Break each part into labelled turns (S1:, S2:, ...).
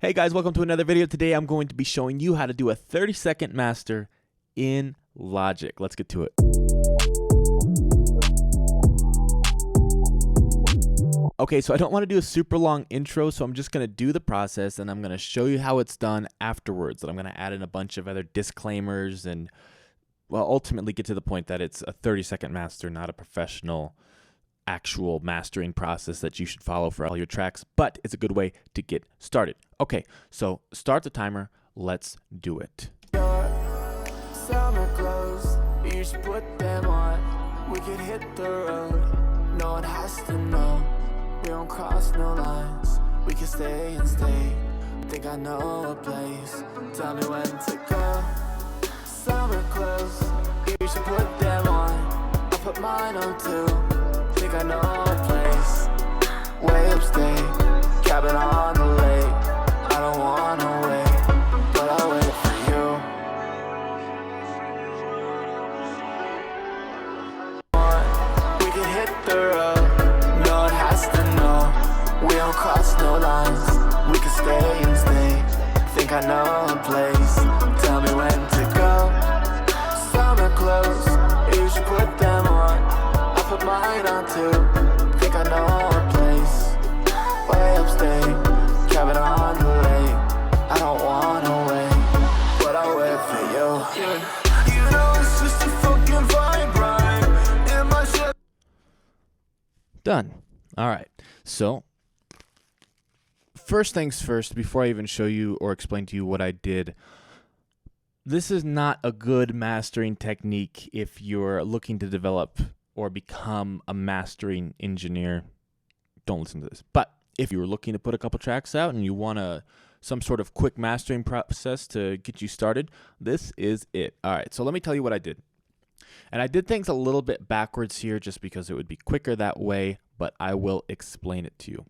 S1: Hey guys, welcome to another video. Today I'm going to be showing you how to do a 30-second master in Logic. Let's get to it. Okay, so I don't want to do a super long intro, so I'm just going to do the process and I'm going to show you how it's done afterwards. And I'm going to add in a bunch of other disclaimers and, well, ultimately get to the point that it's a 30-second master, not a professional actual mastering process that you should follow for all your tracks, but it's a good way to get started. Okay, so start the timer. Let's do it.
S2: Summer clothes, you should put them on. We could hit the road, no one has to know. We don't cross no lines, we can stay and stay. Think I know a place, tell me when to go. Summer clothes, you should put them on. I put mine on too. Think I know a place, way upstate, cabin on the lake. I don't wanna wait, but I'll wait for you. We can hit the road, no one has to know. We don't cross no lines, we can stay and stay. Think I know a place, tell me when to go. Summer clothes, you should put them on. I put mine on too. Think I know a place, way upstate, cabin on the lake. I don't wanna wait, but I'll wait for you. You know it's just a fucking vibe, right? In my shit.
S1: Done. All right. So first things first, before I even show you or explain to you what I did, this is not a good mastering technique if you're looking to develop or become a mastering engineer. Don't listen to this. But if you're looking to put a couple tracks out and you want some sort of quick mastering process to get you started, this is it. All right, so let me tell you what I did. And I did things a little bit backwards here just because it would be quicker that way, but I will explain it to you.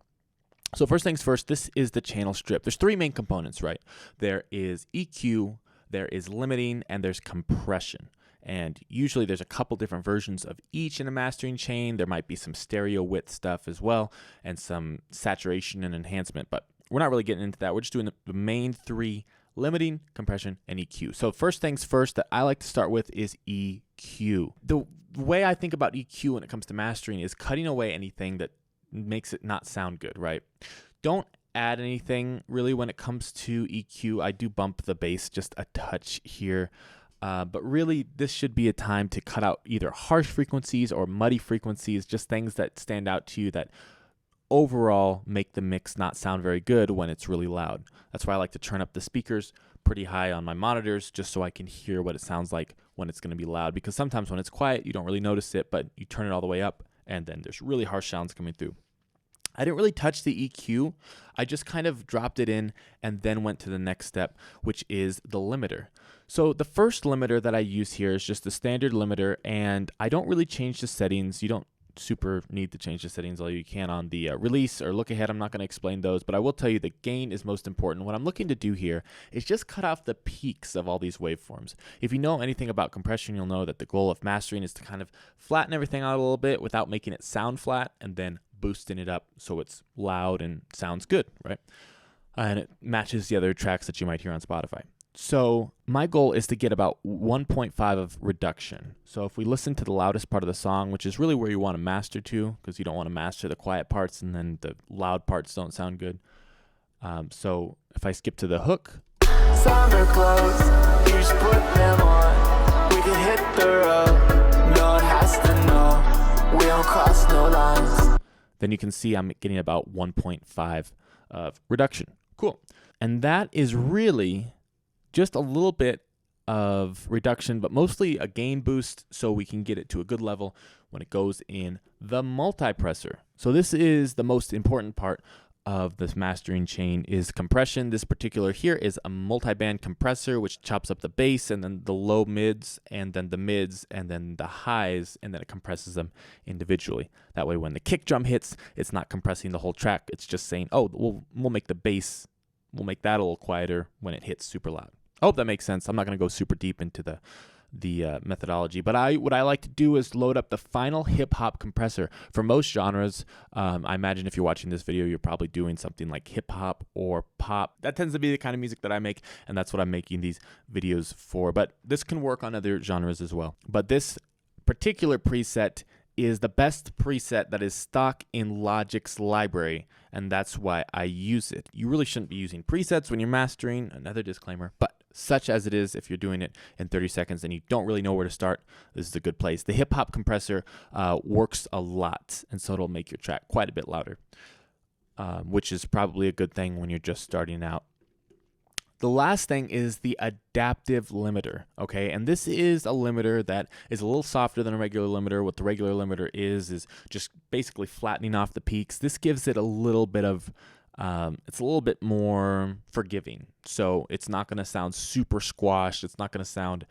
S1: So first things first, this is the channel strip. There's three main components, right? There is EQ, there is limiting, and there's compression. And usually there's a couple different versions of each in a mastering chain. There might be some stereo width stuff as well and some saturation and enhancement, but we're not really getting into that. We're just doing the main three: limiting, compression, and EQ. So first things first that I like to start with is EQ. The way I think about EQ when it comes to mastering is cutting away anything that makes it not sound good, right? Don't add anything really when it comes to EQ. I do bump the bass just a touch here. But really, this should be a time to cut out either harsh frequencies or muddy frequencies, just things that stand out to you that overall make the mix not sound very good when it's really loud. That's why I like to turn up the speakers pretty high on my monitors just so I can hear what it sounds like when it's going to be loud. Because sometimes when it's quiet, you don't really notice it, but you turn it all the way up and then there's really harsh sounds coming through. I didn't really touch the EQ. I just kind of dropped it in and then went to the next step, which is the limiter. So the first limiter that I use here is just the standard limiter, and I don't really change the settings. You don't super need to change the settings, although you can on the release or look ahead. I'm not going to explain those, but I will tell you the gain is most important. What I'm looking to do here is just cut off the peaks of all these waveforms. If you know anything about compression, you'll know that the goal of mastering is to kind of flatten everything out a little bit without making it sound flat, and then boosting it up so it's loud and sounds good, right? And it matches the other tracks that you might hear on Spotify. So my goal is to get about 1.5 of reduction. So if we listen to the loudest part of the song, which is really where you want to master to, because you don't want to master the quiet parts and then the loud parts don't sound good. So if I skip to the hook.
S2: Summer clothes, you should put them on. We can hit the road, no one has to know. We don't cross no lines.
S1: Then you can see I'm getting about 1.5 of reduction. Cool. And that is really just a little bit of reduction, but mostly a gain boost so we can get it to a good level when it goes in the multipressor. So this is the most important part of this mastering chain is compression. This particular here is a multi-band compressor, which chops up the bass and then the low mids and then the mids and then the highs, and then it compresses them individually. That way when the kick drum hits, it's not compressing the whole track. It's just saying, oh, we'll make the bass, we'll make that a little quieter when it hits super loud. I hope that makes sense. I'm not going to go super deep into the methodology. But what I like to do is load up the final hip hop compressor. For most genres, I imagine if you're watching this video, you're probably doing something like hip hop or pop. That tends to be the kind of music that I make, and that's what I'm making these videos for. But this can work on other genres as well. But this particular preset is the best preset that is stock in Logic's library, and that's why I use it. You really shouldn't be using presets when you're mastering, another disclaimer, but such as it is, if you're doing it in 30 seconds and you don't really know where to start, this is a good place. The hip hop compressor works a lot, and so it'll make your track quite a bit louder, which is probably a good thing when you're just starting out. The last thing is the adaptive limiter, okay? And this is a limiter that is a little softer than a regular limiter. What the regular limiter is just basically flattening off the peaks. This gives it a little bit of, it's a little bit more forgiving. So it's not going to sound super squashed. It's not going to sound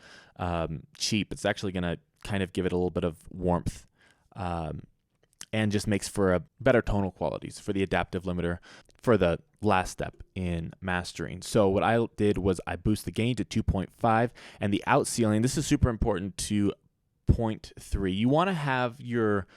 S1: cheap. It's actually going to kind of give it a little bit of warmth and just makes for a better tonal qualities for the adaptive limiter for the last step in mastering. So what I did was I boost the gain to 2.5 and the out ceiling, this is super important, to 0.3. You want to have your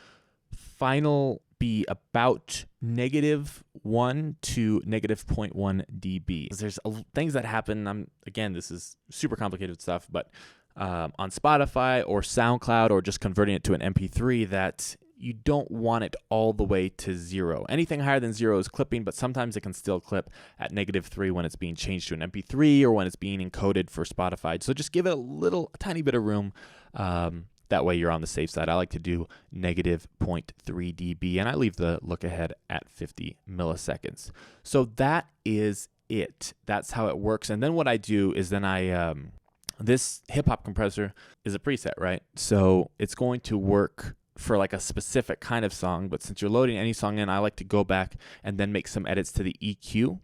S1: final be about -1 to -0.1 dB. There's things that happen. Again, this is super complicated stuff, but on Spotify or SoundCloud or just converting it to an MP3 that you don't want it all the way to 0. Anything higher than 0 is clipping, but sometimes it can still clip at -3 when it's being changed to an MP3 or when it's being encoded for Spotify. So just give it a tiny bit of room. That way you're on the safe side. I like to do -0.3 dB, and I leave the look ahead at 50 milliseconds. So that is it. That's how it works. And then what I do is then this hip hop compressor is a preset, right? So it's going to work for like a specific kind of song, but since you're loading any song in, I like to go back and then make some edits to the EQ.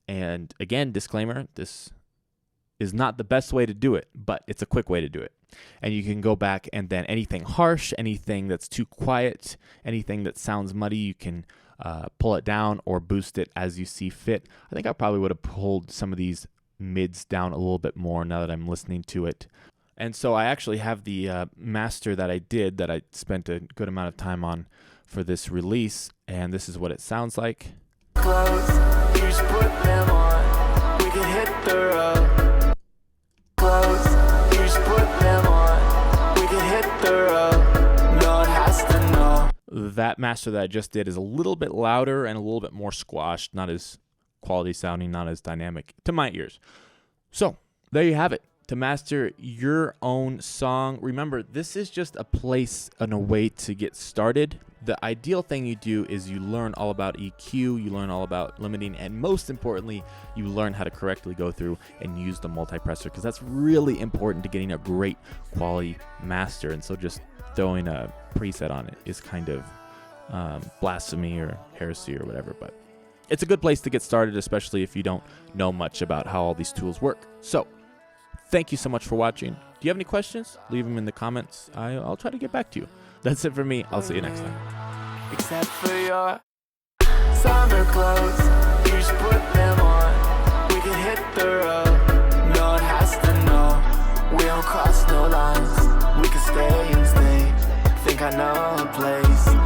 S1: And again, disclaimer, this is not the best way to do it, but it's a quick way to do it. And you can go back and then anything harsh, anything that's too quiet, anything that sounds muddy, you can pull it down or boost it as you see fit. I think I probably would have pulled some of these mids down a little bit more now that I'm listening to it. And so I actually have the master that I spent a good amount of time on for this release, and this is what it sounds like.
S2: Clothes, you just put them on. We can hit the road. Clothes, you just put them on. We can hit the road. No one has to know.
S1: That master that I just did is a little bit louder and a little bit more squashed, not as quality sounding, not as dynamic to my ears. So there you have it. To master your own song. Remember, this is just a place and a way to get started. The ideal thing you do is you learn all about EQ, you learn all about limiting, and most importantly, you learn how to correctly go through and use the multipressor, because that's really important to getting a great quality master. And so just throwing a preset on it is kind of blasphemy or heresy or whatever, but it's a good place to get started, especially if you don't know much about how all these tools work. So thank you so much for watching. Do you have any questions? Leave them in the comments. I'll try to get back to you. That's it for me. I'll see you next time.
S2: Except for your summer clothes, you just put them on. We can hit the road. No one has to know. We don't cross no lines. We can stay and stay. Think I know a place.